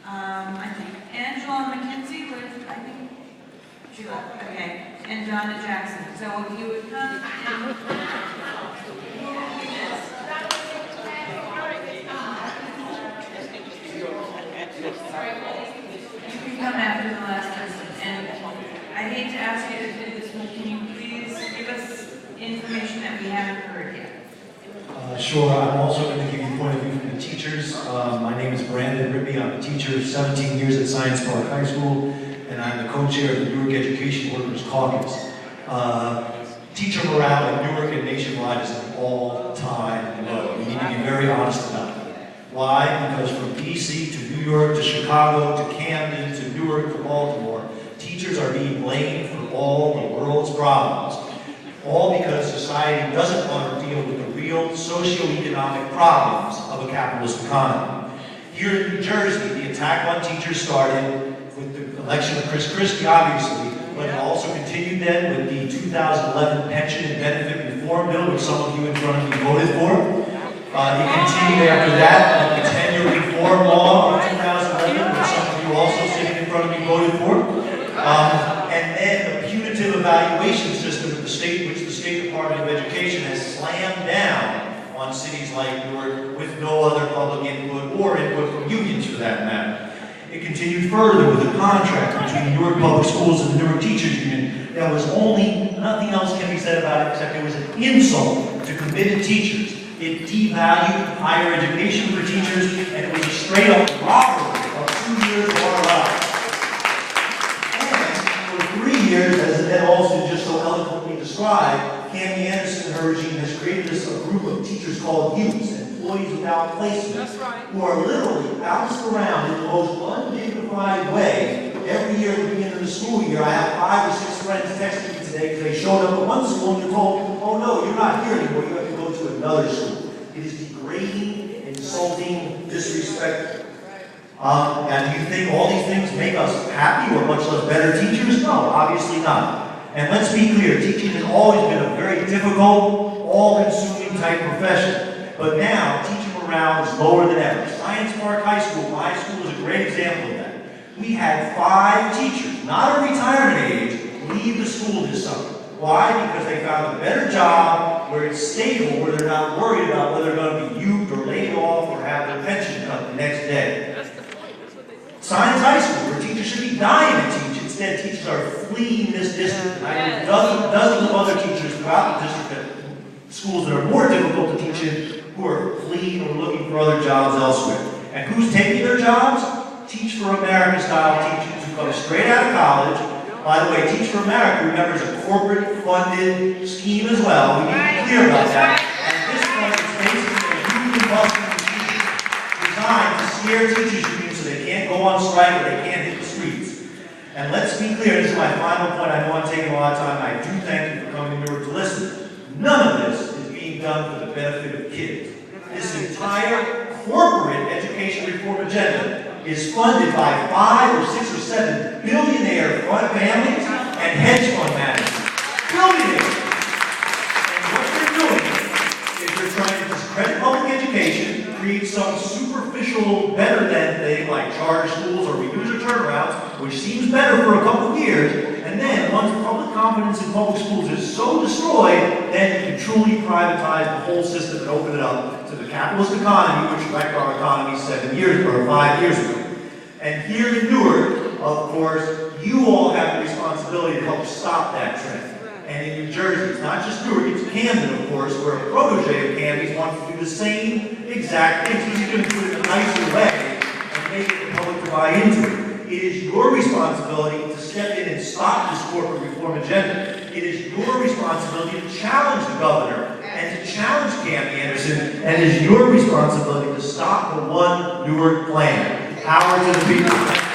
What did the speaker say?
I think Angela McKenzie would, I think, she left, okay, and Donna Jackson. So if you would come and you can come after the last person. And I hate to ask you to do this, but can you please give us information that we haven't heard yet? Sure. I'm also going to give you a point of view from the teachers. My name is Brandon Ribby. I'm a teacher, 17 years at Science Park High School, and I'm the co-chair of the Newark Education Workers Caucus. Teacher morale in Newark and nationwide is an all-time low. We need to be very honest about it. Why? Because from DC to New York to Chicago to Camden to Newark to Baltimore, teachers are being blamed for all the world's problems. All because society doesn't want to deal with the real socioeconomic problems of a capitalist economy. Here in New Jersey, the attack on teachers started with the election of Chris Christie, obviously, but it also continued then with the 2011 Pension and Benefit Reform Bill, which some of you in front of me voted for. It continued after that with the Tenure Reform Law of 2011, which some of you also sitting in front of me voted for. And then the punitive evaluation system of the state, which the State Department of Education has slammed down on cities like Newark with no other public input or input from unions for that matter. It continued further with a contract between Newark Public Schools and the Newark Teachers Union that was nothing else can be said about it except it was an insult to committed teachers. It devalued higher education for teachers, and it was a straight-up robbery of 2 years of our lives. And for 3 years, as Annette Olson just so eloquently described, Cammy Anderson and her regime has created this group of teachers called youths, employees without placement, who are literally bounced around in the most undignified way. Every year at the beginning of the school year, I have 5 or 6 friends texting me today because they showed up at one school and they're told, oh no, you're not here anymore, you have to go to another school. It is degrading, insulting, disrespectful. And do you think all these things make us happy or much less better teachers? No, obviously not. And let's be clear, teaching has always been a very difficult, all-consuming type profession. But now, teacher morale is lower than ever. Science Park High School, my school, is a great example of that. We had 5 teachers, not of retirement age, leave the school this summer. Why? Because they found a better job where it's stable, where they're not worried about whether they're going to be used or laid off or have their pension cut the next day. Science High School, where teachers should be dying to teach. Instead, teachers are fleeing this district. And I know dozens of other teachers throughout the district at schools that are more difficult to teach in who are fleeing or looking for other jobs elsewhere. And who's taking their jobs? Teach for America style teachers who come straight out of college. By the way, Teach for America, remember, is a corporate-funded scheme as well. We need to be clear about that. And at this point, it's basically a union-busting machine designed to scare teachers unions so they can't go on strike or they can't hit the streets. And let's be clear, this is my final point. I know I'm taking a lot of time, and I do thank you for coming to Newark to listen. None of this is being done for the benefit of kids. This entire corporate education reform agenda is funded by 5 or 6 or 7 billionaire families and hedge fund managers. Billionaires! And what they're doing is they're trying to discredit public education, create some superficial better than thing like charter schools or reduce or turnarounds, which seems better for a couple of years, and then once public confidence in public schools is so destroyed, then you can truly privatize the whole system and open it up to the capitalist economy, which wrecked our economy 7 years or 5 years ago. And here in Newark, of course, you all have the responsibility to help stop that trend. And in New Jersey, it's not just Newark, it's Camden, of course, where a protege of Camden's wants to do the same exact things. He's going to do it in a nicer way and make the public to buy into it. It is your responsibility to step in and stop this corporate reform agenda. It is your responsibility to challenge the governor and to challenge Cammy Anderson, and it is your responsibility to stop the One Newark plan. Power to the people.